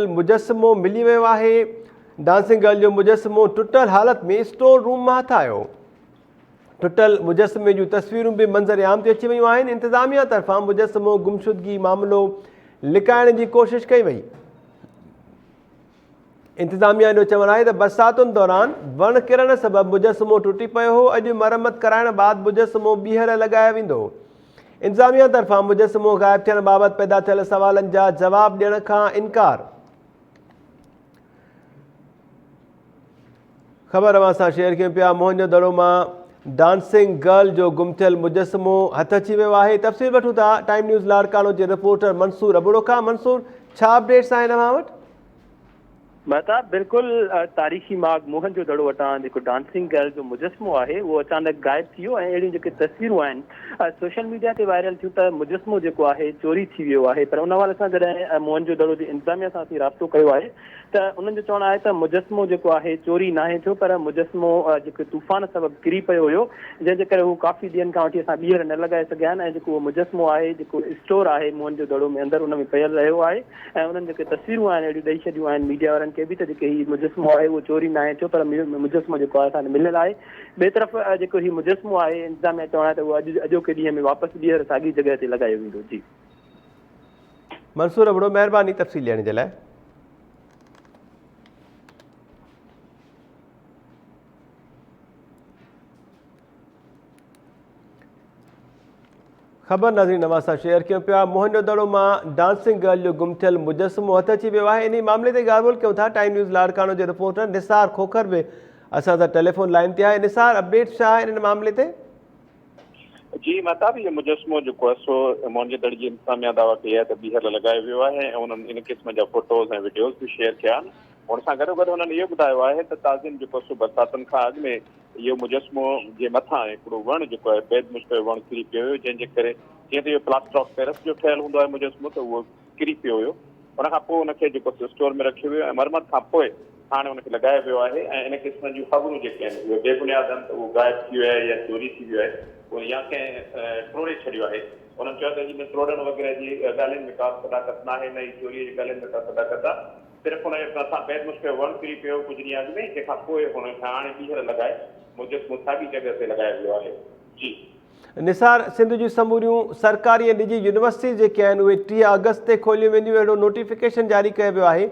मुजस्समो मिली वियो आहे। डांसिंग गर्ल जो मुजस्समो टुटल हालत में स्टोर रूम मां हथ आयो। टुटल मुजस्समे जूं तस्वीरूं भी मंज़र आम ते अची वियूं आहिनि। इंतज़ामिया तरफ़ां मुजस्समो गुमशुदगी मामिलो लिकाइण जी कोशिश कई वई। इंतज़ामिया जो चवणु आहे त बरसातुनि दौरान वण किरण सबबि मुजस्समो टुटी पियो हो। अॼु मरम्मत कराइण बाद मुजस्समो ॿीहर लॻायो वेंदो। इंतज़ामिया तरफ़ां मुजस्समो ग़ाइब थियण बाबति पैदा थियल सवालनि जा जवाब ॾियण खां इनकार। ख़बर अवां सां शेयर कयूं पिया। मोहनजोदड़ो मां डांसिंग गर्ल जो गुम थियल मुजस्समो हथ अची वियो आहे। तफ़सील वठूं था टाइम न्यूज़ लाड़कानो जे रिपोर्टर मंसूर अबड़ो खां। मंसूर, छा अपडेट्स आहिनि अव्हां वटि? महताब बिल्कुल तारीख़ी माग मोहनजोदड़ो वटां जेको डांसिंग गर्ल जो मुजस्समो आहे वो अचानक गायब थी वियो ऐं अहिड़ियूं जेके तस्वीरूं आहिनि सोशल मीडिया ते वायरल थियूं त मुजस्समो जेको आहे चोरी थी वियो आहे। पर उन हवाले सां जॾहिं मोहनजोदड़ो जी इंतज़ामिया सां असीं राब्तो कयो आहे त उन्हनि जो चवणु आहे त मुजस्समो जेको आहे चोरी नाहे थियो, पर मुजस्समो जेको तूफ़ान सबबि किरी पियो हुयो, जंहिंजे करे हू काफ़ी ॾींहंनि खां वठी असां ॿीहर न लॻाए सघिया आहिनि। ऐं जेको उहो मुजस्समो आहे जेको स्टोर आहे मोहनजोदड़ो में अंदरि उन में पियल रहियो आहे ऐं उन्हनि जेके तस्वीरूं आहिनि अहिड़ियूं ॾेई छॾियूं आहिनि मीडिया वारनि के बि त जेके हीउ मुजस्समो आहे उहो चोरी नाहे थियो, पर मुजस्समो जेको आहे असांखे मिलियल आहे। ॿिए तरफ़ जेको हीउ मुजस्समो आहे इंतज़ामिया चवणु आहे त उहो अॼोके ॾींहं में वापसि ॿीहर साॻी जॻह ते लॻायो वेंदो। जी मंसूर अबड़ो, महिरबानी तफ़सील ॾियण जे लाइ। ख़बर नाज़रीन अवां सां शेयर कयूं पिया। मोहनजोदड़ो मां डांसिंग गर्ल जो गुम थियल मुजस्समो हथ अची वियो आहे। इन मामले ते ॻाल्हि कयूं था। टाइम न्यूज़ लाड़कानो जे रिपोर्टर निसार खोखर बि असां सां टेलीफोन लाइन ते आहे। निसार, अपडेट्स छा आहिनि इन मामले ते? जी महताब, ये मुजस्समो जेको आहे सो मोहनजोदड़ जी इंतज़ामिया दावा कई आहे त ॿीहर लॻायो वियो आहे ऐं उन्हनि इन क़िस्म जा फोटोज़ ऐं वीडियोज़ भी शेयर कया आहिनि। हुन सां गॾोगॾु हुननि इहो ॿुधायो आहे त ताज़िन जेको सो बरसातुनि खां अॻु में इहो मुजस्समो जे मथां हिकिड़ो वणु जेको आहे बेदमुश्क वणु किरी पियो हुयो, जंहिंजे करे जीअं त इहो प्लास्टर ऑफ पेरिस जो ठहियलु हूंदो आहे मुजस्समो, त उहो किरी पियो हुयो। उन खां पोइ उनखे जेको स्टोर में रखियो वियो ऐं मरम्मत खां पोइ हाणे उनखे लॻायो वियो आहे। ऐं इन क़िस्म जूं ख़बरूं जेके आहिनि उहे बेबुनियाद आहिनि त उहो गाइब थी वियो आहे या चोरी थी वियो आहे, उहो या कंहिं टोड़े छॾियो आहे। उन्हनि चयो त हिन टोड़ण वग़ैरह जी ॻाल्हियुनि में का सदाकत न आहे, न ई चोरीअ जी ॻाल्हियुनि में का सदाकत आहे। सिर्फ़ु हुनजे मथां बेदमुश्क वणु किरी पियो कुझु ॾींहं अॻु में, तंहिंखां पोइ हुनखे हाणे ॿीहर लॻाए मुजस्समो साॻी जॻह ते लॻायो वियो आहे। जी निसार, सिंध जूं समूरियूं सरकारी ऐं निजी यूनिवर्सिटी जेके आहिनि उहे 30 अगस्त ते खोलियूं वेंदियूं, अहिड़ो नोटिफिकेशन जारी कयो वियो आहे।